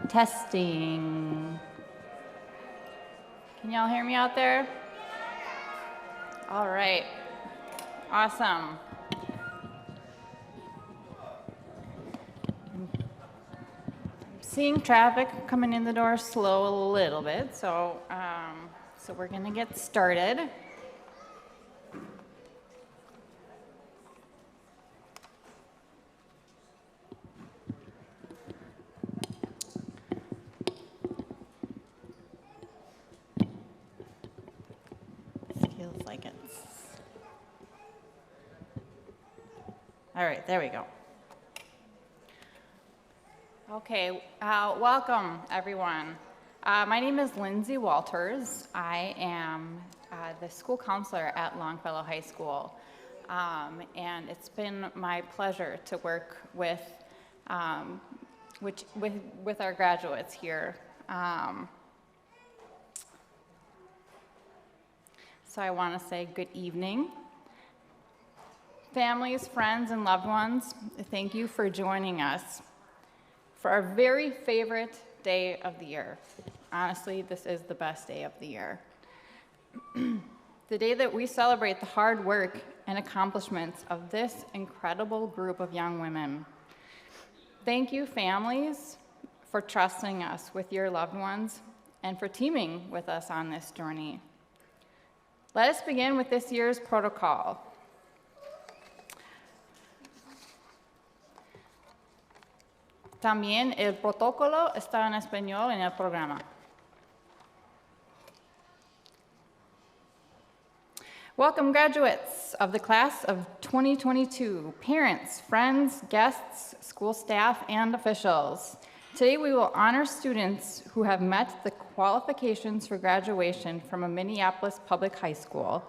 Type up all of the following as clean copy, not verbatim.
Testing. Can y'all hear me out there? All right. Awesome. I'm seeing traffic coming in the door slow a little bit, so we're going to get started. Feels like it's... All right, there we go. Okay, welcome everyone. My name is Lindsay Walters. I am the school counselor at Longfellow High School. And it's been my pleasure to work with our graduates here. So I want to say good evening. Families, friends, and loved ones, thank you for joining us for our very favorite day of the year. Honestly, this is the best day of the year. The day that we celebrate the hard work and accomplishments of this incredible group of young women. Thank you, families, for trusting us with your loved ones and for teaming with us on this journey. Let us begin with this year's protocol. También el protocolo está en español en el programa. Welcome, graduates of the class of 2022, parents, friends, guests, school staff, and officials. Today we will honor students who have met the qualifications for graduation from a Minneapolis public high school.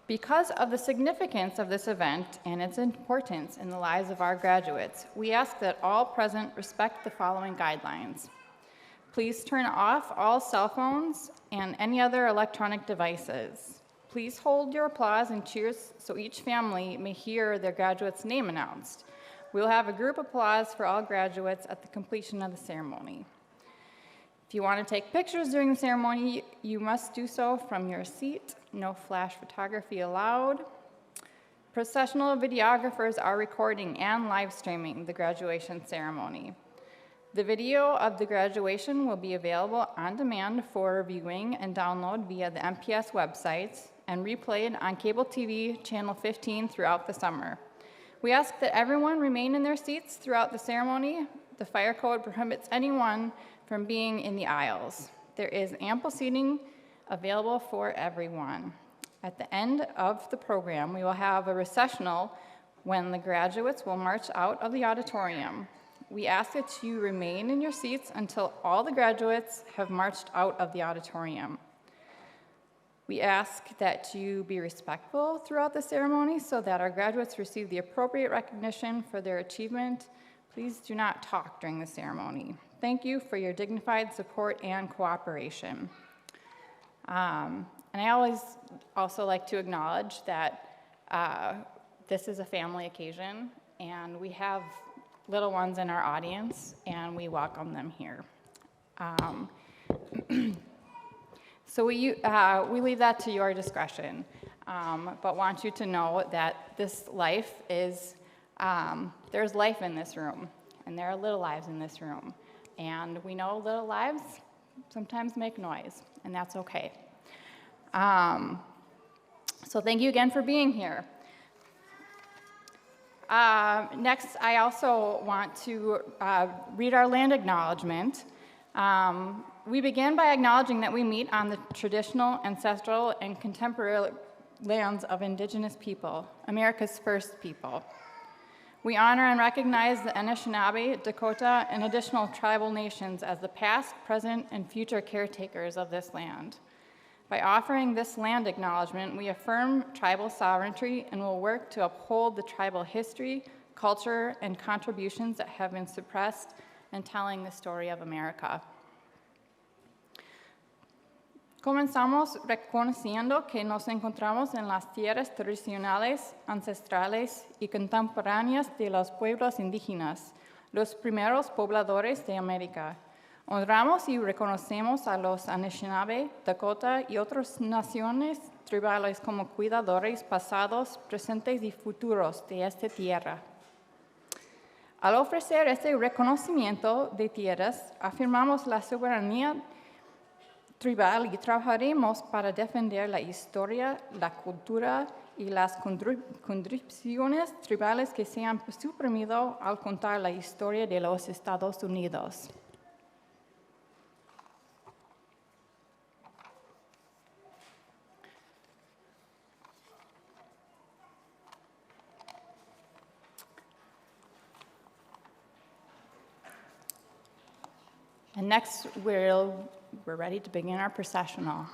Because of the significance of this event and its importance in the lives of our graduates, we ask that all present respect the following guidelines. Please turn off all cell phones and any other electronic devices. Please hold your applause and cheers so each family may hear their graduate's name announced. We'll have a group applause for all graduates at the completion of the ceremony. If you want to take pictures during the ceremony, you must do so from your seat. No flash photography allowed. Professional videographers are recording and live streaming the graduation ceremony. The video of the graduation will be available on demand for viewing and download via the MPS website and replayed on cable TV channel 15 throughout the summer. We ask that everyone remain in their seats throughout the ceremony. The fire code prohibits anyone from being in the aisles. There is ample seating available for everyone. At the end of the program, we will have a recessional when the graduates will march out of the auditorium. We ask that you remain in your seats until all the graduates have marched out of the auditorium. We ask that you be respectful throughout the ceremony so that our graduates receive the appropriate recognition for their achievement. Please do not talk during the ceremony. Thank you for your dignified support and cooperation. And I always also like to acknowledge that this is a family occasion, and we have little ones in our audience, and we welcome them here. So we leave that to your discretion, but want you to know that this life is, there's life in this room, and there are little lives in this room. And we know little lives sometimes make noise, and that's okay. So thank you again for being here. Next, I also want to read our land acknowledgement. We begin by acknowledging that we meet on the traditional, ancestral, and contemporary lands of Indigenous people, America's first people. We honor and recognize the Anishinaabe, Dakota, and additional tribal nations as the past, present, and future caretakers of this land. By offering this land acknowledgement, we affirm tribal sovereignty and will work to uphold the tribal history, culture, and contributions that have been suppressed in telling the story of America. Comenzamos reconociendo que nos encontramos en las tierras tradicionales, ancestrales y contemporáneas de los pueblos indígenas, los primeros pobladores de América. Honramos y reconocemos a los Anishinaabe, Dakota y otras naciones tribales como cuidadores pasados, presentes y futuros de esta tierra. Al ofrecer este reconocimiento de tierras, afirmamos la soberanía tribal y trabajaremos para defender la historia, la cultura y las contribuciones tribales que se han suprimido al contar la historia de los Estados Unidos. And next, we're ready to begin our processional.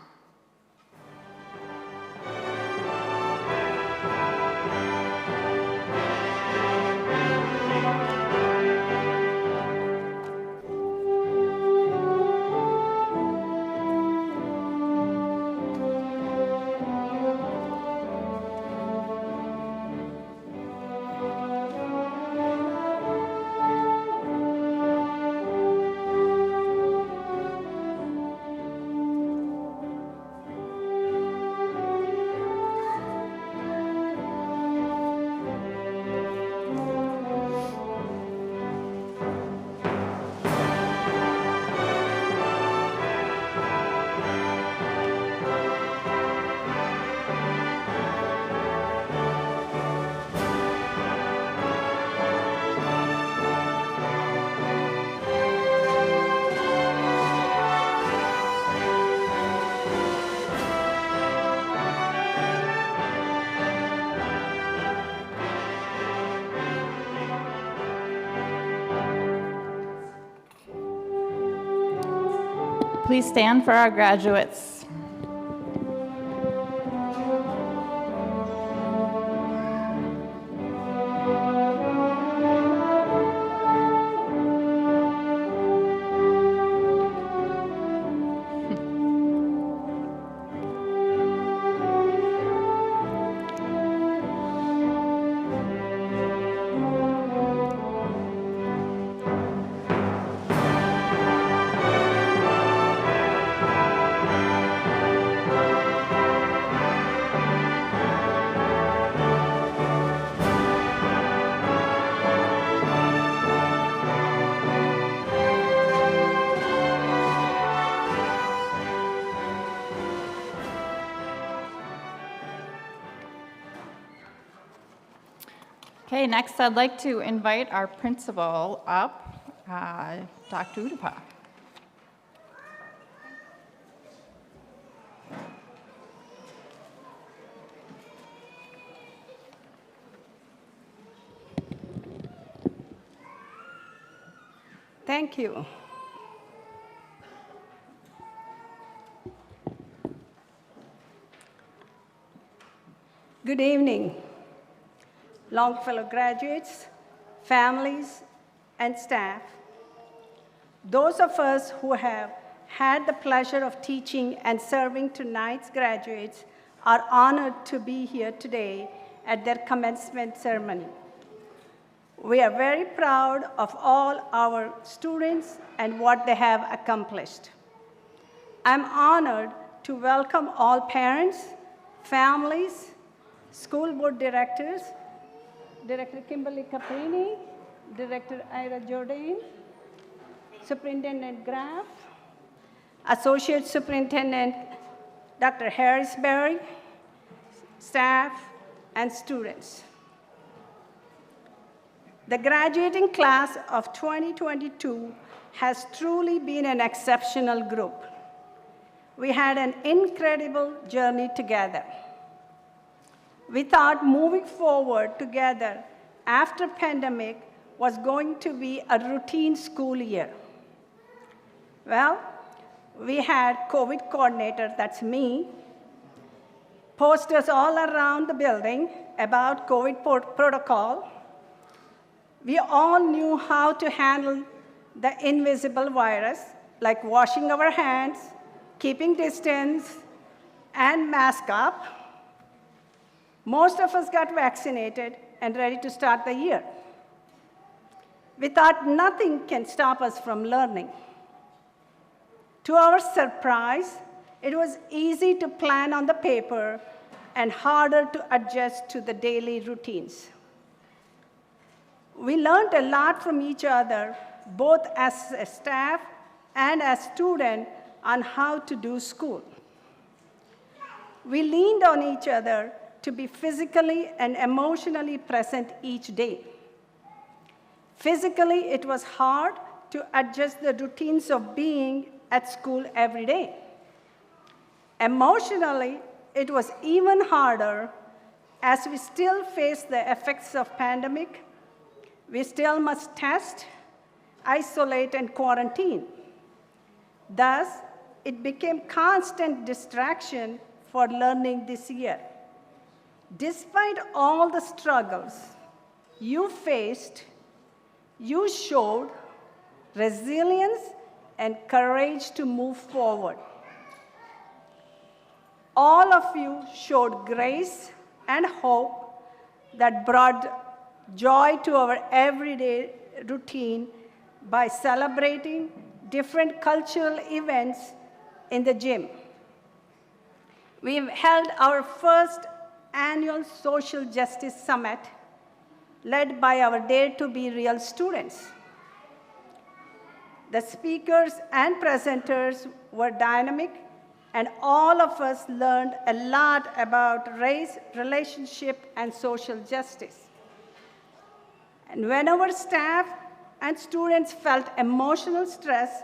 Please stand for our graduates. Okay, next I'd like to invite our principal up, Dr. Udapa. Thank you. Good evening, Longfellow graduates, families, and staff. Those of us who have had the pleasure of teaching and serving tonight's graduates are honored to be here today at their commencement ceremony. We are very proud of all our students and what they have accomplished. I'm honored to welcome all parents, families, school board directors, Director Kimberly Caprini, Director Ira Jordan, Superintendent Graff, Associate Superintendent Dr. Harris Berry, staff, and students. The graduating class of 2022 has truly been an exceptional group. We had an incredible journey together. We thought moving forward together after pandemic was going to be a routine school year. Well, we had COVID coordinator, that's me, posters all around the building about COVID protocol. We all knew how to handle the invisible virus, like washing our hands, keeping distance, and mask up. Most of us got vaccinated and ready to start the year. We thought nothing can stop us from learning. To our surprise, it was easy to plan on the paper and harder to adjust to the daily routines. We learned a lot from each other, both as a staff and as students, on how to do school. We leaned on each other to be physically and emotionally present each day. Physically, it was hard to adjust the routines of being at school every day. Emotionally, it was even harder as we still face the effects of pandemic. We still must test, isolate, and quarantine. Thus, it became constant distraction for learning this year. Despite all the struggles you faced, you showed resilience and courage to move forward. All of you showed grace and hope that brought joy to our everyday routine by celebrating different cultural events in the gym. We've held our first annual Social Justice Summit led by our Dare to Be Real students. The speakers and presenters were dynamic, and all of us learned a lot about race, relationship, and social justice. And when our staff and students felt emotional stress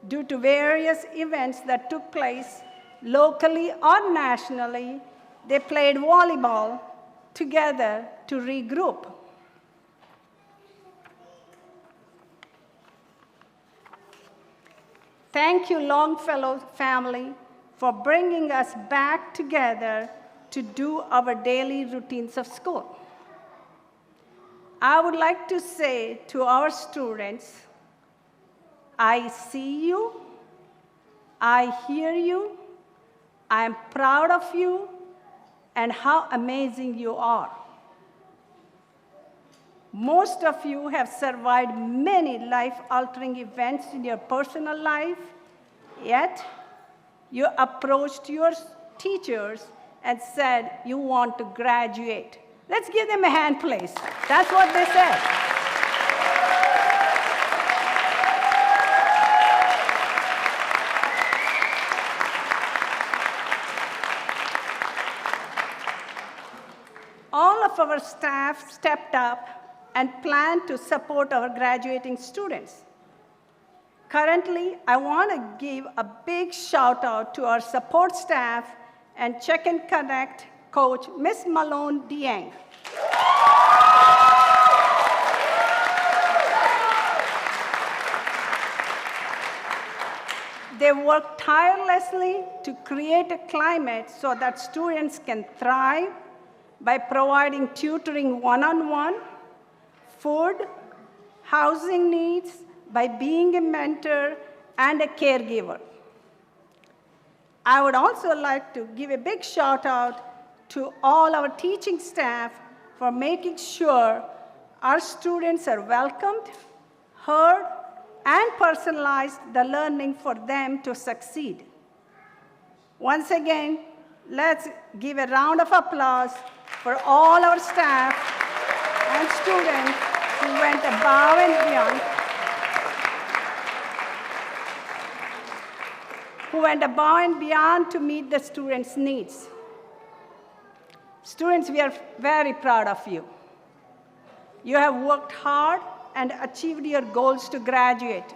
due to various events that took place locally or nationally, they played volleyball together to regroup. Thank you, Longfellow family, for bringing us back together to do our daily routines of school. I would like to say to our students, I see you, I hear you, I am proud of you, and how amazing you are. Most of you have survived many life-altering events in your personal life, yet you approached your teachers and said you want to graduate. Let's give them a hand, please. That's what they said. All of our staff stepped up and planned to support our graduating students. Currently, I want to give a big shout out to our support staff and Check and Connect coach, Ms. Malone Dieng. They work tirelessly to create a climate so that students can thrive by providing tutoring one-on-one, food, housing needs, by being a mentor and a caregiver. I would also like to give a big shout out to all our teaching staff for making sure our students are welcomed, heard, and personalized the learning for them to succeed. Once again, let's give a round of applause for all our staff and students who went above and beyond, to meet the students' needs. Students, we are very proud of you. You have worked hard and achieved your goals to graduate.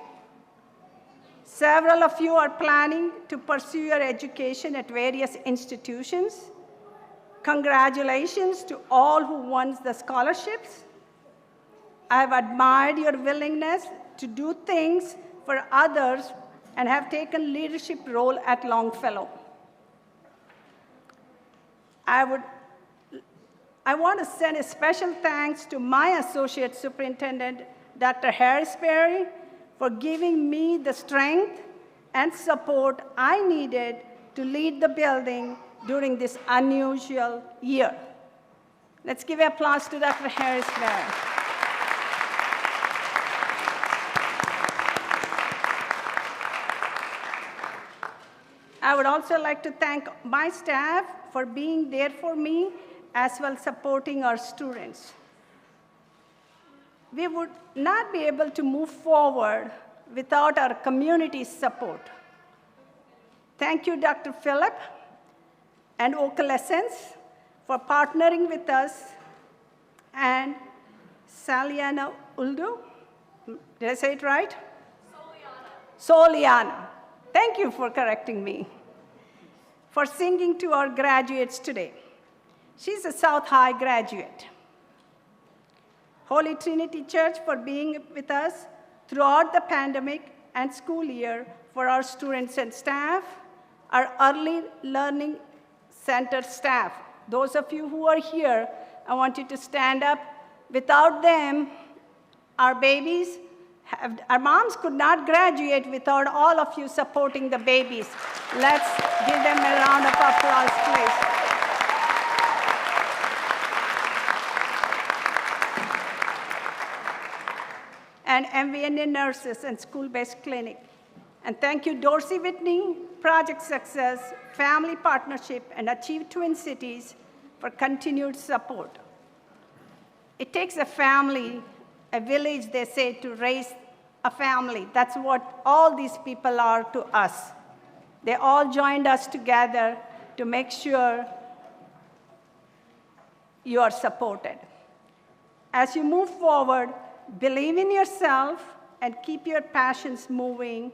Several of you are planning to pursue your education at various institutions. Congratulations to all who won the scholarships. I have admired your willingness to do things for others and have taken leadership role at Longfellow. I want to send a special thanks to my Associate Superintendent, Dr. Harris Perry, for giving me the strength and support I needed to lead the building during this unusual year. Let's give applause to Dr. Harris Perry. I would also like to thank my staff for being there for me, as well supporting our students. We would not be able to move forward without our community's support. Thank you, Dr. Philip and Okalescence, for partnering with us, and Saliana Uldu, did I say it right? Soliana. Thank you for correcting me, for singing to our graduates today. She's a South High graduate. Holy Trinity Church for being with us throughout the pandemic and school year, for our students and staff, our early learning center staff. Those of you who are here, I want you to stand up. Without them, our babies, our moms could not graduate without all of you supporting the babies. Let's give them a round of applause, please. And MVNA nurses and school-based clinic. And thank you, Dorsey Whitney, Project Success, Family Partnership, and Achieve Twin Cities for continued support. It takes a family, a village, they say, to raise a family. That's what all these people are to us. They all joined us together to make sure you are supported. As you move forward, believe in yourself and keep your passions moving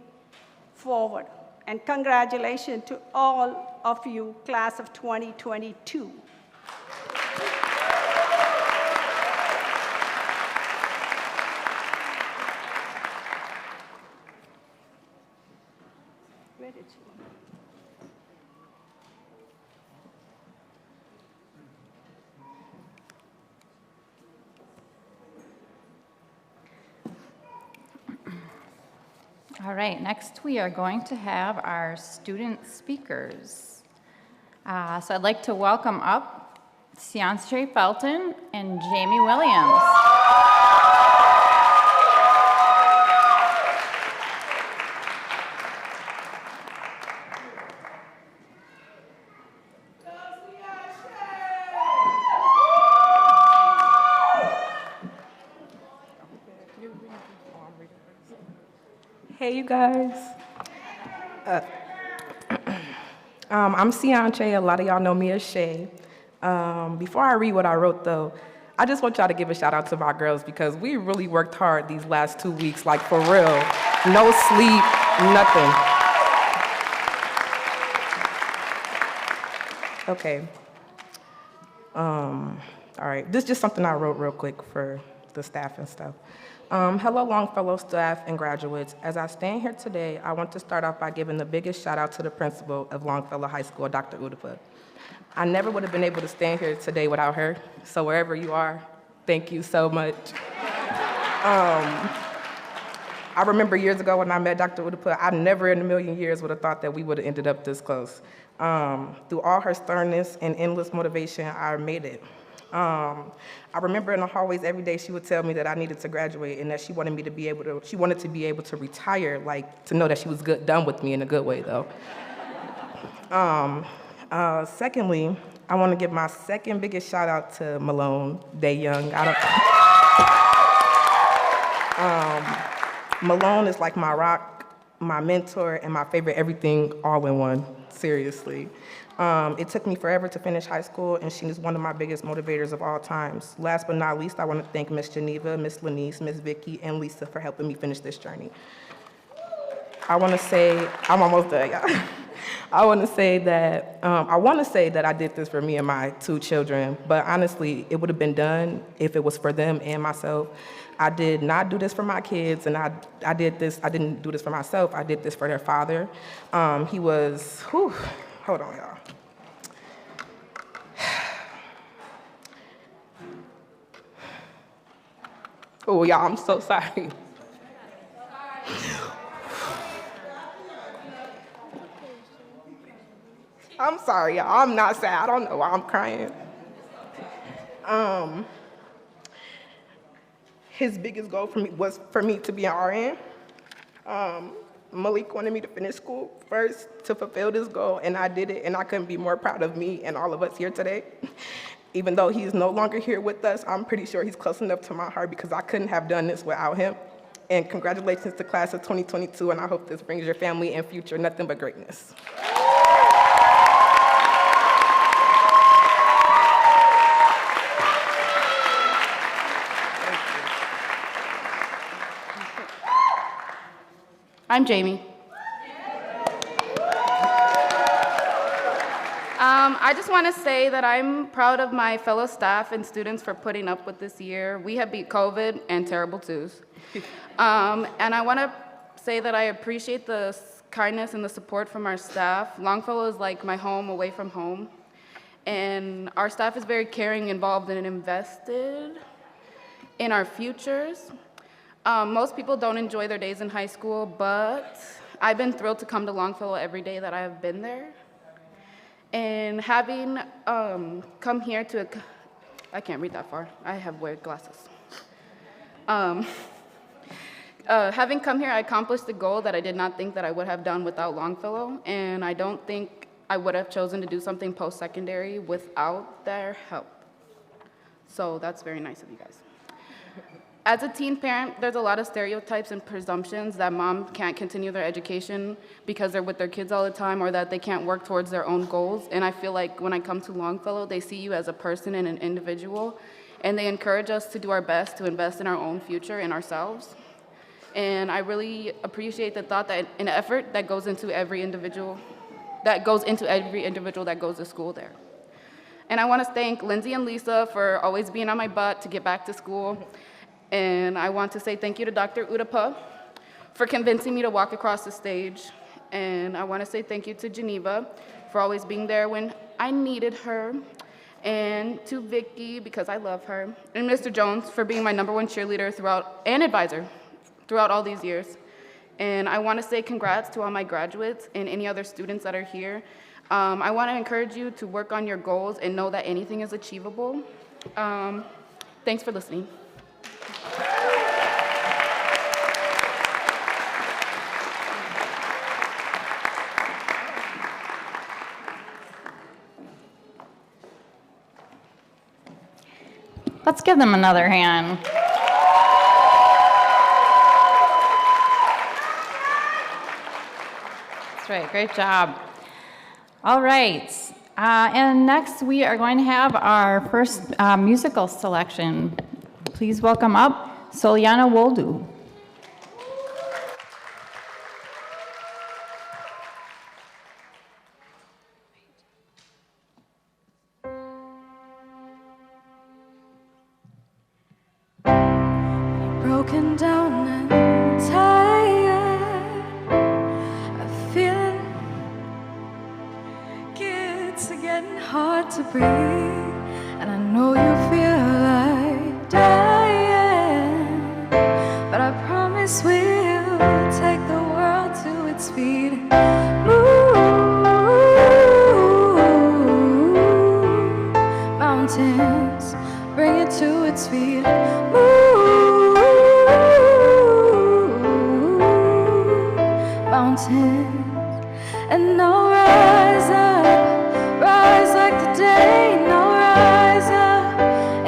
forward. And congratulations to all of you, class of 2022. Where did you go? All right, next we are going to have our student speakers. So I'd like to welcome up Cianche Felton and Jamie Williams. Hey, you guys. I'm Cianche. A lot of y'all know me as Shay. Before I read what I wrote, though, I just want y'all to give a shout out to my girls because we really worked hard these last 2 weeks, like for real. No sleep, nothing. Okay. All right, this is just something I wrote real quick for the staff and stuff. Hello, Longfellow staff and graduates. As I stand here today, I want to start off by giving the biggest shout out to the principal of Longfellow High School, Dr. Udipa. I never would have been able to stand here today without her, so wherever you are, thank you so much. I remember years ago when I met Dr. Udipa, I never in a million years would have thought that we would have ended up this close. Through all her sternness and endless motivation, I made it. I remember in the hallways every day she would tell me that I needed to graduate and that she wanted to be able to retire, like to know that she was done with me in a good way though. Secondly, I want to give my second biggest shout out to Malone Day Young. Malone is like my rock, my mentor, and my favorite everything all in one, seriously. It took me forever to finish high school, and she is one of my biggest motivators of all times. Last but not least, I want to thank Miss Geneva, Miss Lanice, Miss Vicky, and Lisa for helping me finish this journey. I want to say, I'm almost done, y'all. I want to say that I did this for me and my 2 children, but honestly, it would have been done if it was for them and myself. I did not do this for my kids, and I didn't do this for myself. I did this for their father. He was, hold on, y'all. Oh, y'all, I'm so sorry. I'm sorry, y'all. I'm not sad. I don't know why I'm crying. His biggest goal for me was for me to be an RN. Malik wanted me to finish school first to fulfill this goal, and I did it, and I couldn't be more proud of me and all of us here today. Even though he's no longer here with us, I'm pretty sure he's close enough to my heart because I couldn't have done this without him. And congratulations to class of 2022, and I hope this brings your family and future nothing but greatness. I'm Jamie. I just want to say that I'm proud of my fellow staff and students for putting up with this year. We have beat COVID and terrible twos. And I want to say that I appreciate the kindness and the support from our staff. Longfellow is like my home away from home. And our staff is very caring, involved, and invested in our futures. Most people don't enjoy their days in high school, but I've been thrilled to come to Longfellow every day that I have been there. And having come here to, I can't read that far, I have weird glasses. Having come here, I accomplished the goal that I did not think that I would have done without Longfellow, and I don't think I would have chosen to do something post-secondary without their help. So that's very nice of you guys. As a teen parent, there's a lot of stereotypes and presumptions that mom can't continue their education because they're with their kids all the time or that they can't work towards their own goals. And I feel like when I come to Longfellow, they see you as a person and an individual, and they encourage us to do our best to invest in our own future and ourselves. And I really appreciate the thought that an effort that goes into every individual that goes to school there. And I want to thank Lindsay and Lisa for always being on my butt to get back to school. And I want to say thank you to Dr. Udapa for convincing me to walk across the stage. And I want to say thank you to Geneva for always being there when I needed her. And to Vicky, because I love her. And Mr. Jones for being my #1 cheerleader and advisor throughout all these years. And I want to say congrats to all my graduates and any other students that are here. I want to encourage you to work on your goals and know that anything is achievable. Thanks for listening. Let's give them another hand. That's right, great job. All right, and next we are going to have our first musical selection. Please welcome up Soliana Woldu. Broken down and tired of feeling it's getting hard to breathe, and I know you feel like dying, but I promise we'll take the world to its feet. Move mountains, bring it to its feet. And now rise up like the day. Now rise up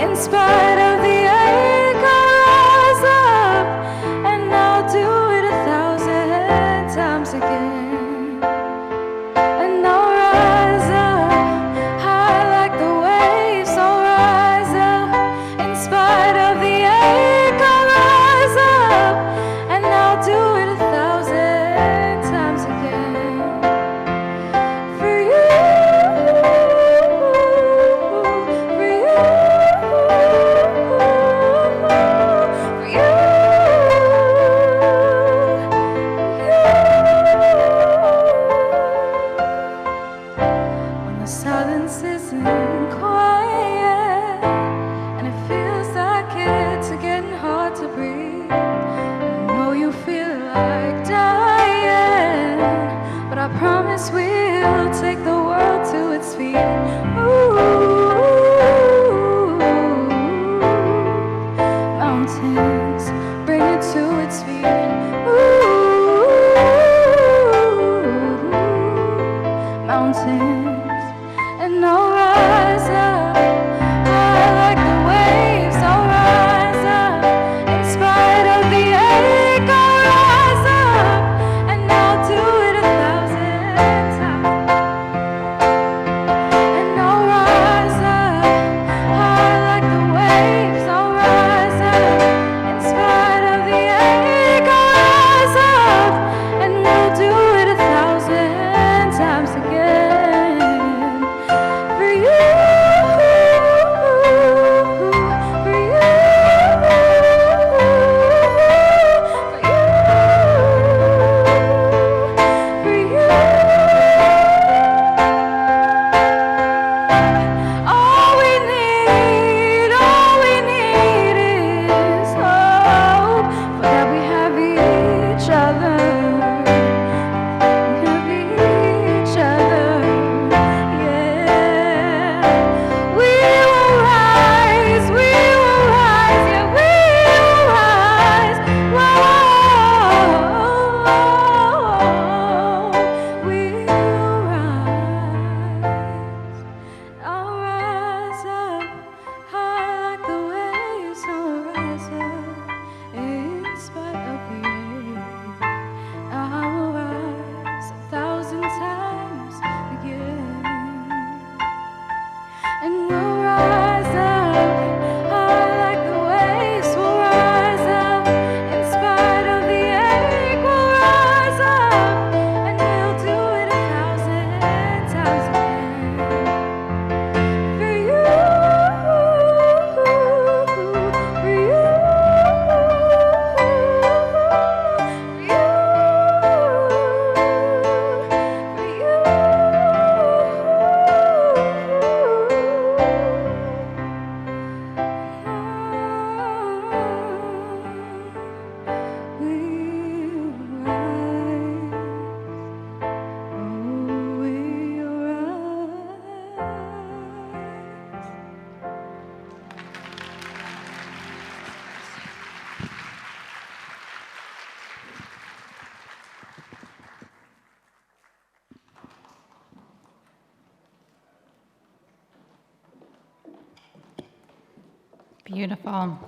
Beautiful.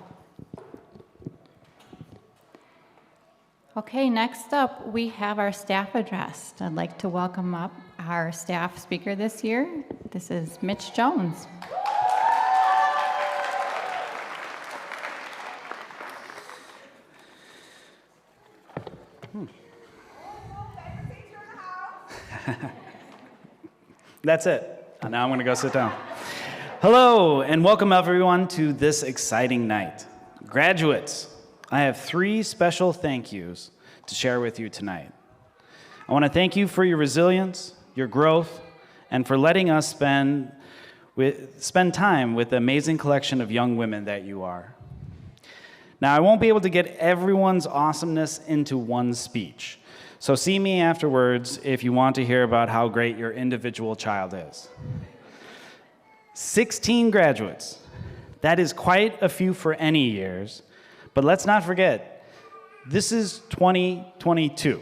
Okay, next up, we have our staff address. I'd like to welcome up our staff speaker this year. This is Mitch Jones. That's it. Now I'm going to go sit down. Hello, and welcome everyone to this exciting night. Graduates, I have 3 special thank yous to share with you tonight. I want to thank you for your resilience, your growth, and for letting us spend time with the amazing collection of young women that you are. Now, I won't be able to get everyone's awesomeness into one speech, so see me afterwards if you want to hear about how great your individual child is. 16 graduates. That is quite a few for any years, but let's not forget, this is 2022.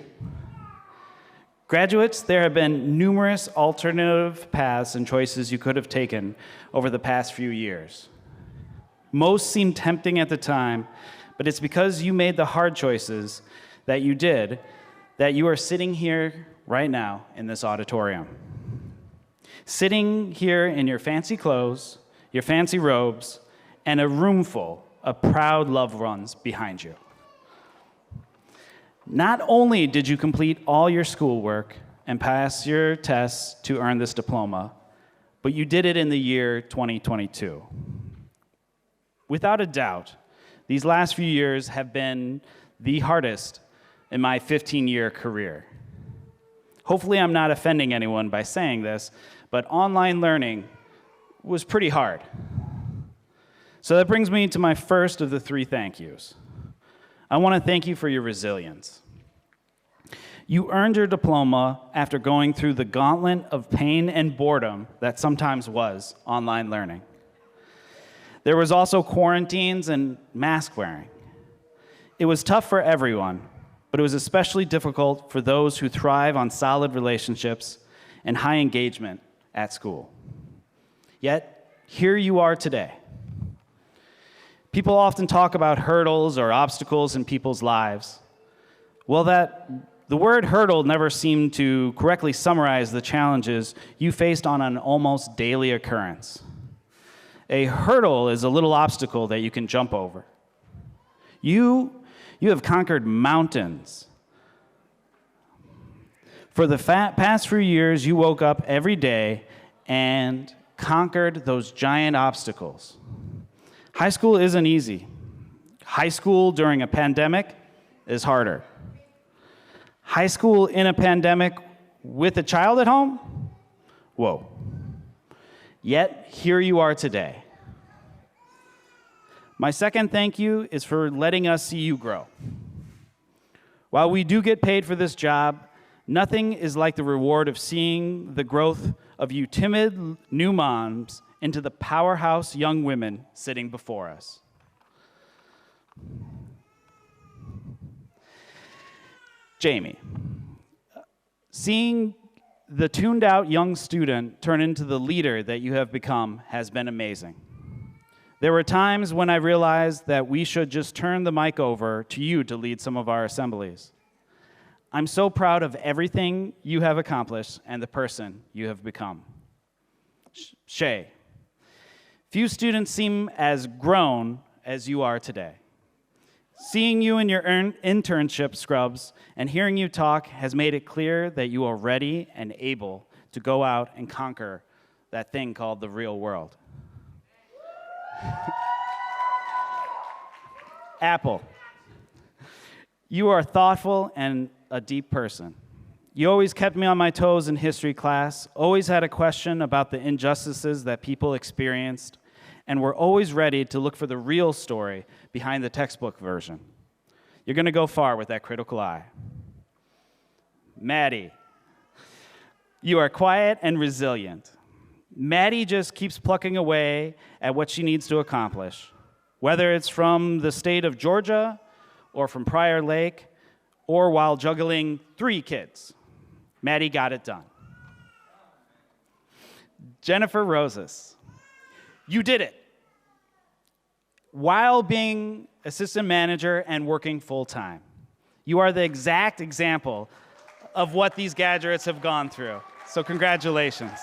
Graduates, there have been numerous alternative paths and choices you could have taken over the past few years. Most seemed tempting at the time, but it's because you made the hard choices that you did that you are sitting here right now in this auditorium. Sitting here in your fancy clothes, your fancy robes, and a room full of proud loved ones behind you. Not only did you complete all your schoolwork and pass your tests to earn this diploma, but you did it in the year 2022. Without a doubt, these last few years have been the hardest in my 15-year career. Hopefully I'm not offending anyone by saying this, but online learning was pretty hard. So that brings me to my first of the 3 thank yous. I want to thank you for your resilience. You earned your diploma after going through the gauntlet of pain and boredom that sometimes was online learning. There was also quarantines and mask wearing. It was tough for everyone, but it was especially difficult for those who thrive on solid relationships and high engagement at school. Yet, here you are today. People often talk about hurdles or obstacles in people's lives. Well, the word hurdle never seemed to correctly summarize the challenges you faced on an almost daily occurrence. A hurdle is a little obstacle that you can jump over. You have conquered mountains. For the past few years, you woke up every day and conquered those giant obstacles. High school isn't easy. High school during a pandemic is harder. High school in a pandemic with a child at home? Whoa. Yet, here you are today. My second thank you is for letting us see you grow. While we do get paid for this job, nothing is like the reward of seeing the growth of you timid new moms into the powerhouse young women sitting before us. Jamie, seeing the tuned out young student turn into the leader that you have become has been amazing. There were times when I realized that we should just turn the mic over to you to lead some of our assemblies. I'm so proud of everything you have accomplished and the person you have become. Shay, few students seem as grown as you are today. Seeing you in your internship scrubs and hearing you talk has made it clear that you are ready and able to go out and conquer that thing called the real world. Apple, you are thoughtful and a deep person. You always kept me on my toes in history class, always had a question about the injustices that people experienced, and were always ready to look for the real story behind the textbook version. You're going to go far with that critical eye. Maddie, you are quiet and resilient. Maddie just keeps plucking away at what she needs to accomplish, whether it's from the state of Georgia or from Prior Lake or while juggling 3 kids. Maddie got it done. Jennifer Roses, you did it. while being assistant manager and working full-time. You are the exact example of what these graduates have gone through. So congratulations.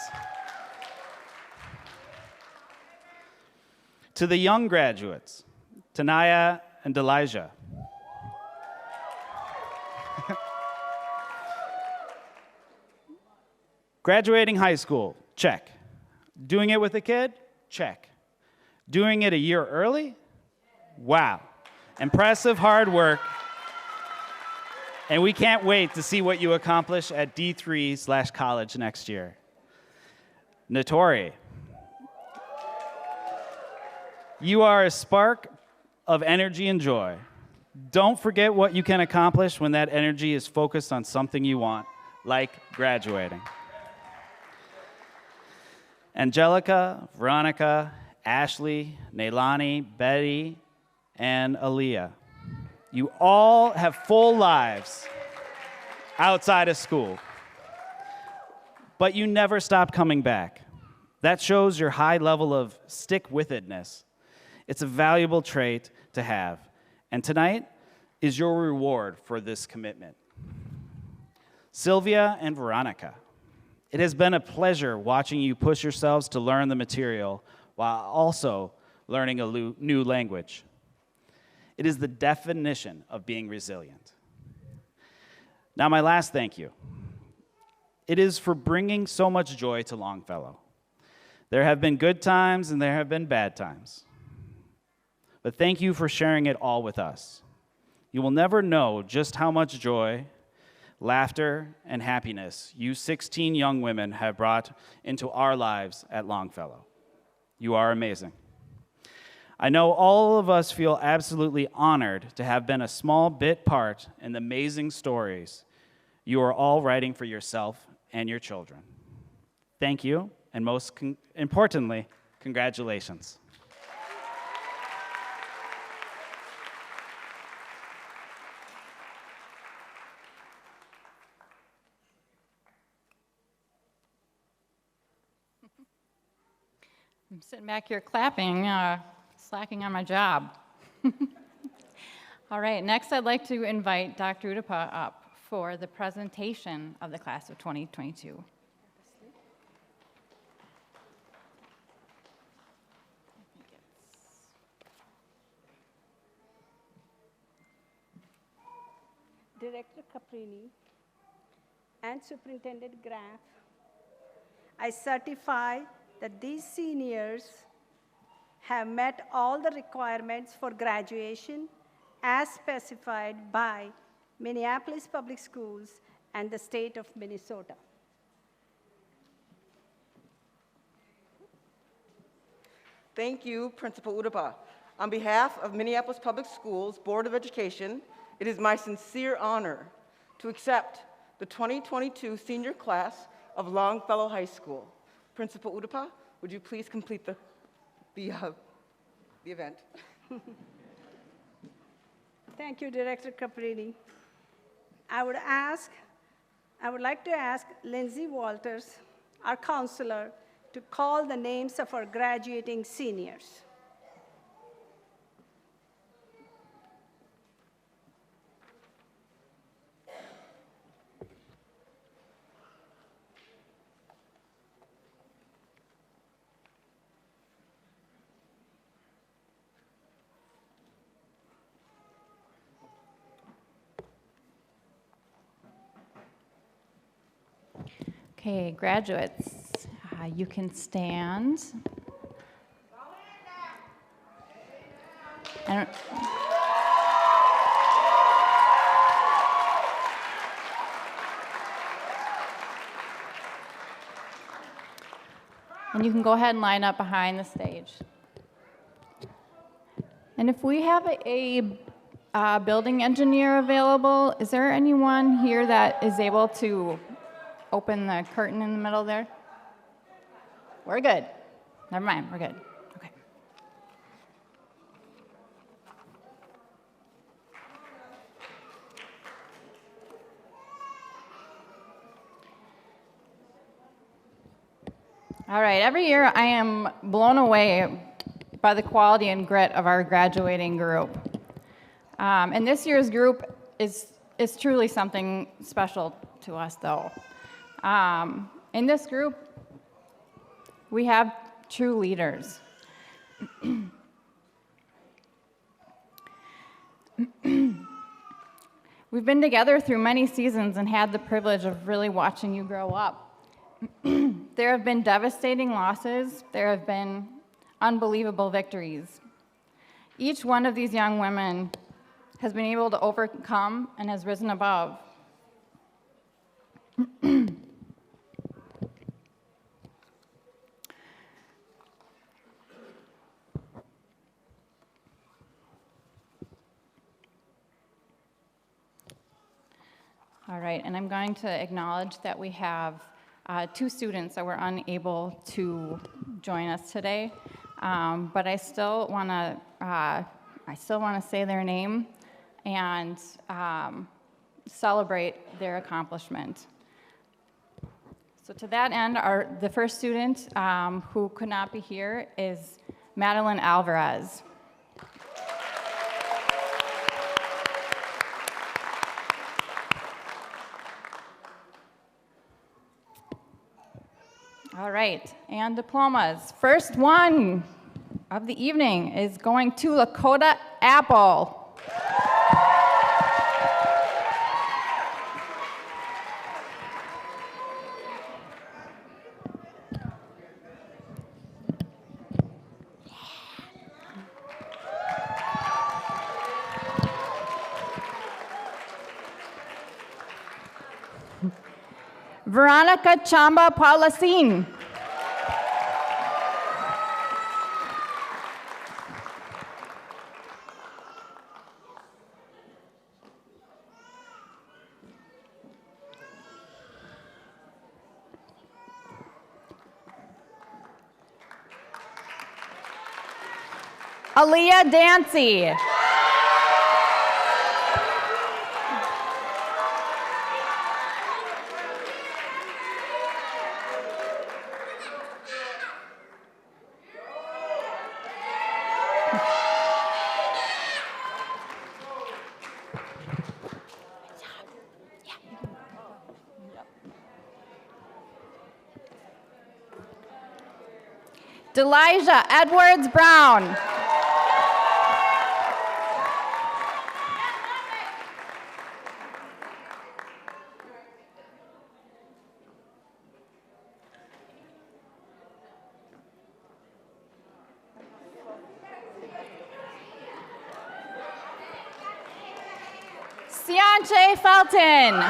To the young graduates, Tanaya and Elijah. Graduating high school, check. Doing it with a kid, check. Doing it a year early, wow. Impressive hard work. And we can't wait to see what you accomplish at D3/college next year. Notori, you are a spark of energy and joy. Don't forget what you can accomplish when that energy is focused on something you want, like graduating. Angelica, Veronica, Ashley, Neilani, Betty, and Aaliyah. You all have full lives outside of school, but you never stop coming back. That shows your high level of stick-with-itness. It's a valuable trait to have, and tonight is your reward for this commitment. Sylvia and Veronica, it has been a pleasure watching you push yourselves to learn the material while also learning a new language. It is the definition of being resilient. Now, my last thank you. It is for bringing so much joy to Longfellow. There have been good times and there have been bad times. But thank you for sharing it all with us. You will never know just how much joy, laughter, and happiness you 16 young women have brought into our lives at Longfellow. You are amazing. I know all of us feel absolutely honored to have been a small bit part in the amazing stories you are all writing for yourself and your children. Thank you, and most importantly, congratulations. I'm sitting back here clapping, slacking on my job. All right, next I'd like to invite Dr. Uddappa up for the presentation of the class of 2022. Director Caprini and Superintendent Graff, I certify that these seniors have met all the requirements for graduation as specified by Minneapolis Public Schools and the state of Minnesota. Thank you, Principal Uddappa. On behalf of Minneapolis Public Schools Board of Education, it is my sincere honor to accept the 2022 senior class of Longfellow High School. Principal Uddappa, would you please complete the event? Thank you, Director Caprini. I would like to ask Lindsay Walters, our counselor, to call the names of our graduating seniors. Okay, graduates, you can stand. And you can go ahead and line up behind the stage. And if we have a building engineer available, is there anyone here that is able to open the curtain in the middle there? We're good. Never mind, we're good. Okay. All right, every year I am blown away by the quality and grit of our graduating group. And this year's group is truly something special to us, though. In this group, we have true leaders. We've been together through many seasons and had the privilege of really watching you grow up. There have been devastating losses. There have been unbelievable victories. Each one of these young women has been able to overcome and has risen above. All right, and I'm going to acknowledge that we have two students that were unable to join us today, but I still want to say their name and celebrate their accomplishment. So to that end, the first student who could not be here is Madeline Alvarez. All right, and diplomas. First one of the evening is going to Lakota Apple. Veronica Chamba Paulacin. Aaliyah Dancy. Delijah Edwards Brown. Cianche Felton.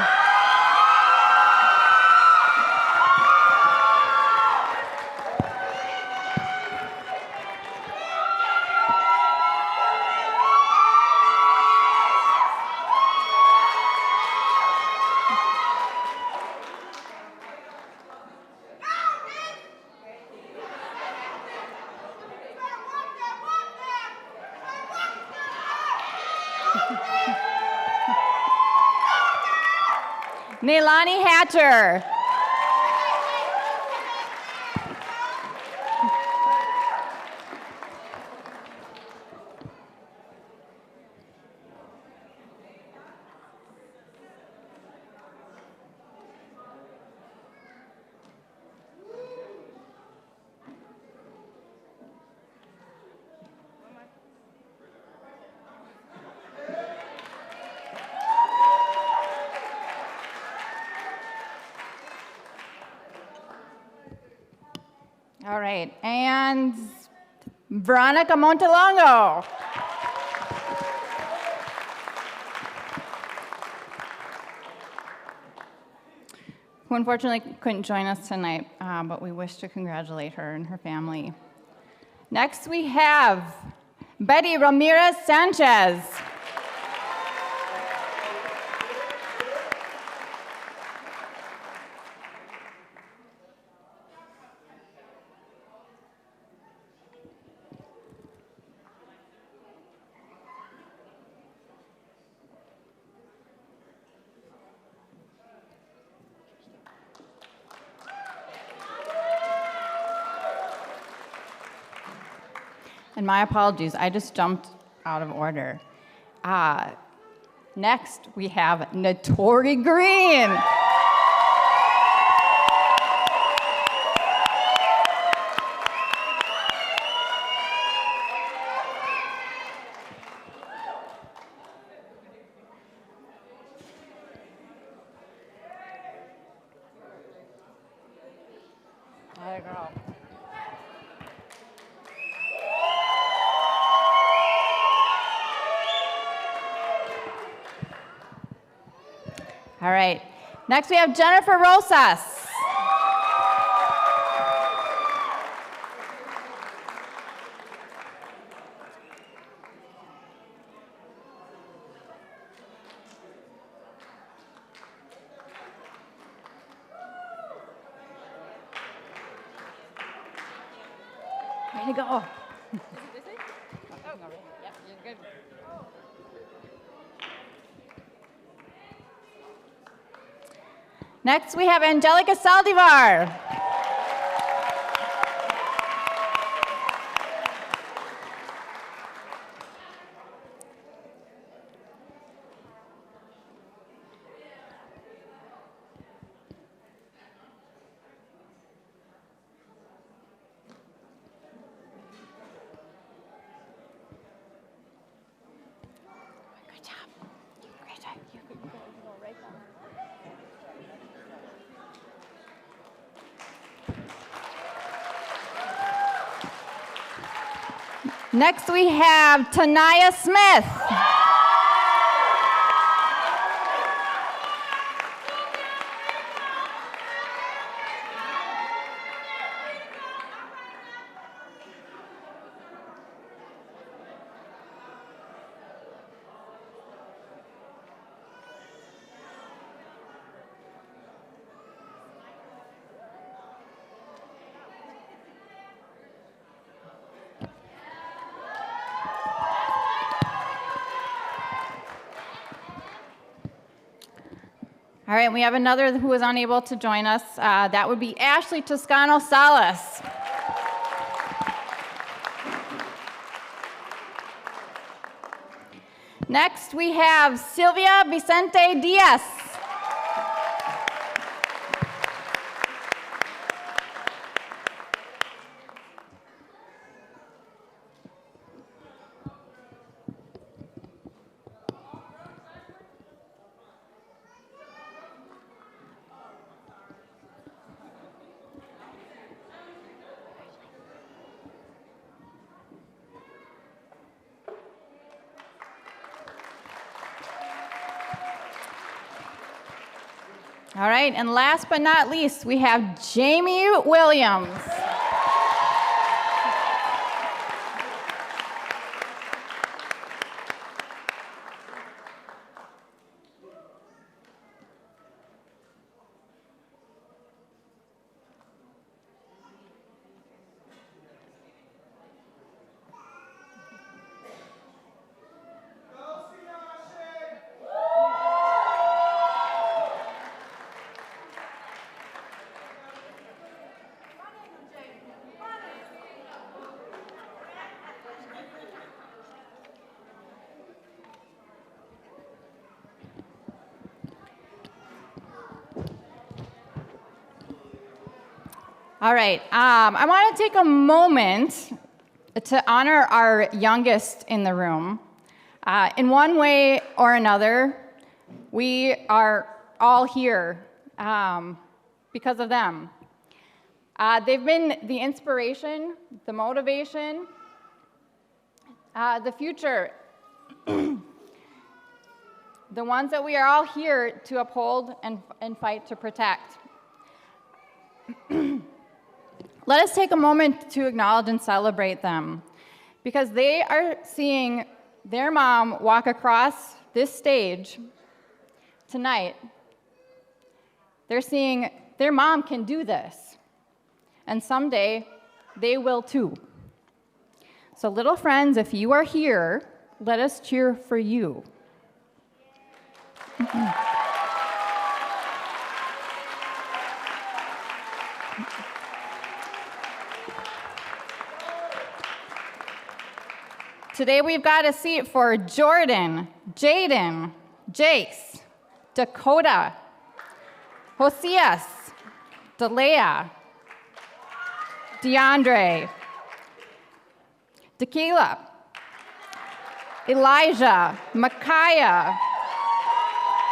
Neilani Hatcher. All right, and Veronica Montelongo. Who unfortunately couldn't join us tonight, but we wish to congratulate her and her family. Next we have Betty Ramirez Sanchez. And my apologies, I just jumped out of order. Next, we have Notori Green. Atta girl. All right. Next, we have Jennifer Rosas. Way to go. Next, we have Angelica Saldivar. Good job. Great job. You could go right now. Next, we have Tanaya Smith. All right, we have another who was unable to join us. That would be Ashley Toscano Salas. Next, we have Silvia Vicente Diaz. All right, and last but not least, we have Jamie Williams. All right, I want to take a moment to honor our youngest in the room. In one way or another, we are all here because of them. They've been the inspiration, the motivation, the future, the ones that we are all here to uphold and fight to protect. Let us take a moment to acknowledge and celebrate them, because they are seeing their mom walk across this stage tonight. They're seeing their mom can do this, and someday they will too. So little friends, if you are here, let us cheer for you. Today we've got a seat for Jordan, Jaden, Jace, Dakota, Josias, Delea, DeAndre, Tequila, Elijah, Micaiah,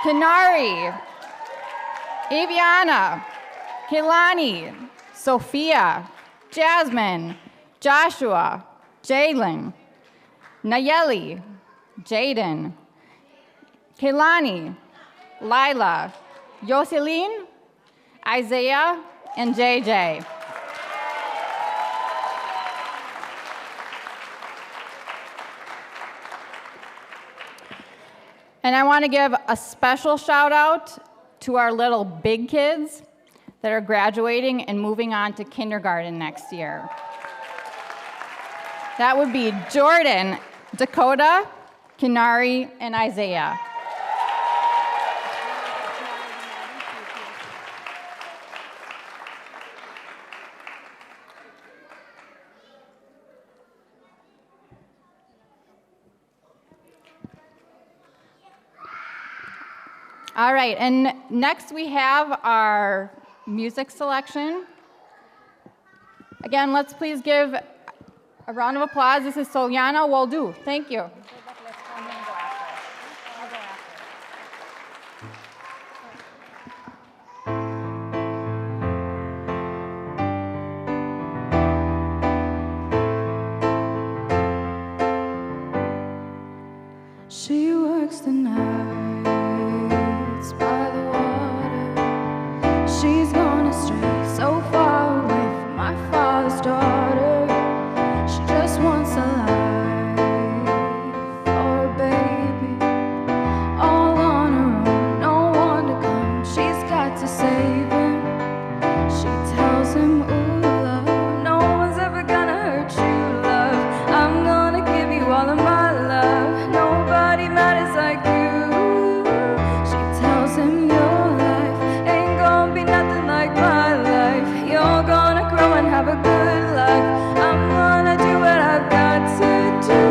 Kenari, Aviana, Kehlani, Sophia, Jasmine, Joshua, Jalen, Nayeli, Jaden, Kehlani, Lila, Yoselin, Isaiah, and JJ. And I want to give a special shout out to our little big kids that are graduating and moving on to kindergarten next year. That would be Jordan, Dakota, Kenari, and Isaiah. All right, and next we have our music selection. Again, let's please give a round of applause. This is Solyana Waldu. Thank you. She works the nights by the water. She's gone astray, so far away from my father's daughter. She just wants a life for a baby, all on her own, no one to come. She's got to save him. She tells him, ooh, love, no one's ever gonna hurt you, love. I'm gonna give you all of my love. Nobody matters like you. She tells him your life ain't gonna be nothing like my life. You're gonna grow and have a good life. I'm gonna do what I've got to do.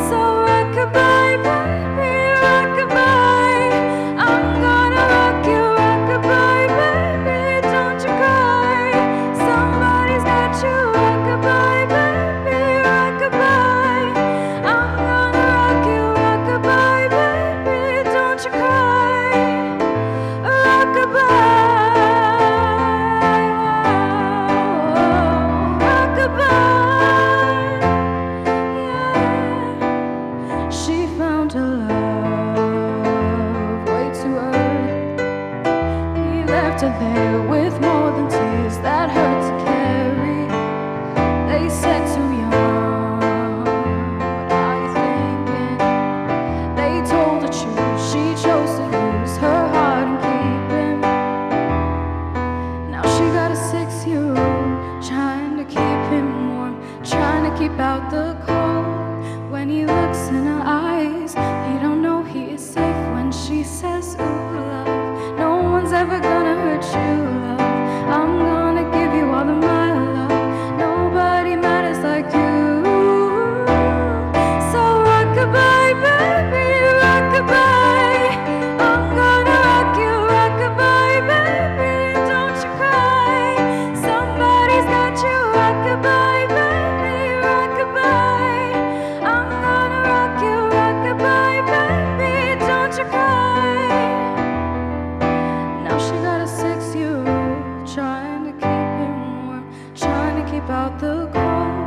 So rock-a-bye, baby, rock-a-bye. I'm gonna rock you, rock-a-bye, baby, don't you cry. Somebody's got you, rock-a-bye, baby, rock-a-bye. I'm gonna rock you, rock-a-bye, baby, don't you cry. Rock-a-bye, rock-a-bye, yeah. She found her love way too early. He left her there with more than tears that hurt to carry. They said too young, what are you thinking? They told the truth, she chose to lose her heart and keep him. Now she got a 6-year-old, trying to keep him warm, trying to keep out the cold. When he looks in her eyes, he don't know he is safe. When she says, ooh, love, no one's ever gonna hurt you, love. I'm gonna give you all of my love. Nobody matters like you. So rock-a-bye, baby, rock-a-bye. I'm gonna rock you, rock-a-bye, baby, don't you cry. Somebody's got you, rock-a-bye, baby, rock-a-bye. I'm gonna rock you, rock-a-bye, baby, don't you cry. Now she got a 6-year-old, trying to keep him warm, trying to keep out the cold.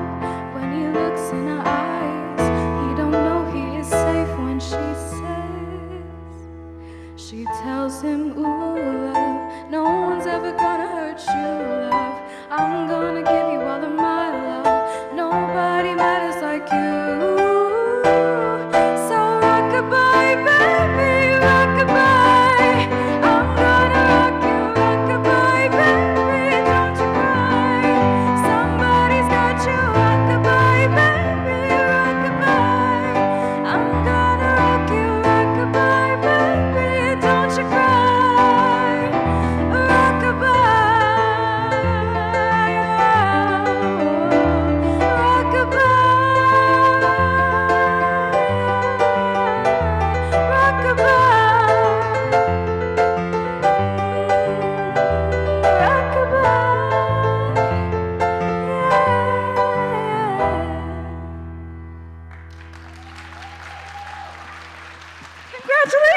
When he looks in her eyes, he don't know he is safe. When she says, she tells him, ooh, love, no one's ever gonna hurt you, love. I'm gonna give you all of my love. Nobody matters like you. So rock-a-bye, baby, rock-a-bye. I'm gonna rock you, rock-a-bye, baby, don't you cry. Somebody's got you, rock-a-bye, baby, rock-a-bye. I'm gonna rock you, rock-a-bye, baby, don't you cry. Rock-a-bye.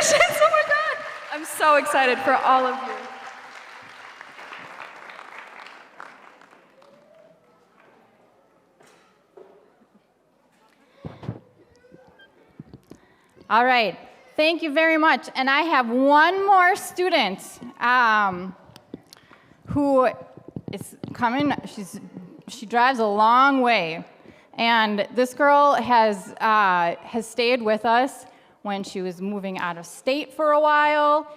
Congratulations! Oh my God! I'm so excited for all of you. All right, thank you very much. And I have one more student who is coming. She drives a long way, and this girl has stayed with us when she was moving out of state for a while.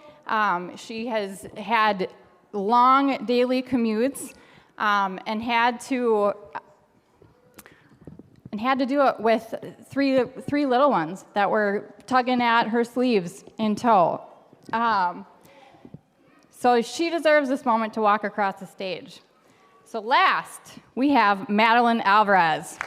She has had long daily commutes and had to do it with three little ones that were tugging at her sleeves in tow. So she deserves this moment to walk across the stage. So last, we have Madeline Alvarez.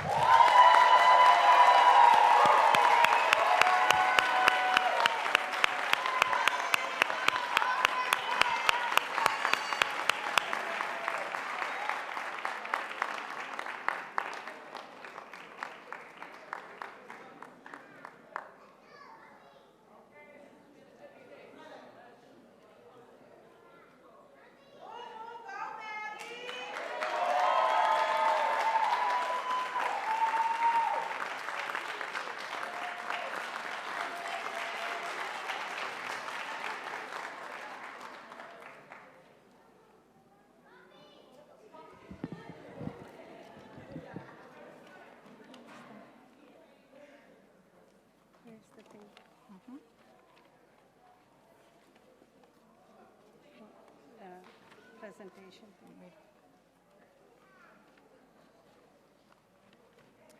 Presentation.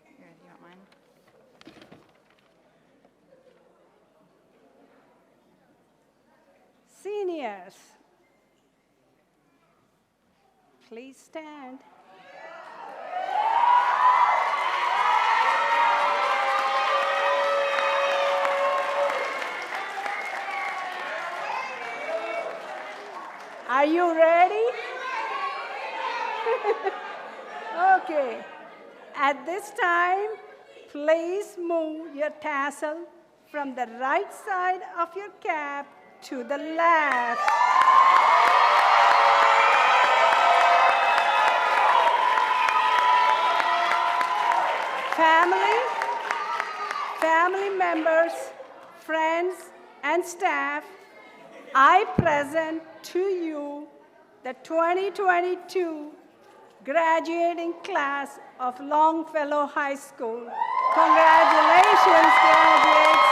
Here, do you want mine? Seniors, please stand. Are you ready? Okay. At this time, please move your tassel from the right side of your cap to the left. Family members, friends, and staff, I present to you the 2022 graduating class of Longfellow High School. Congratulations, graduates.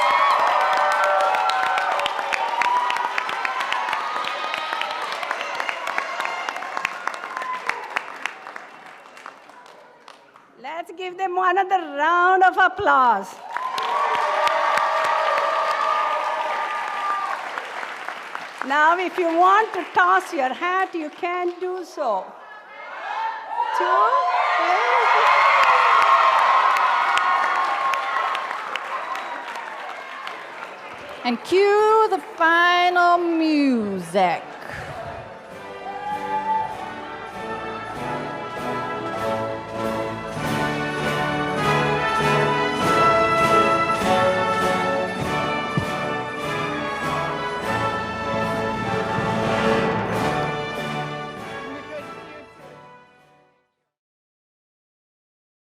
Let's give them another round of applause. Now, if you want to toss your hat, you can do so. 2, 3. And cue the final music.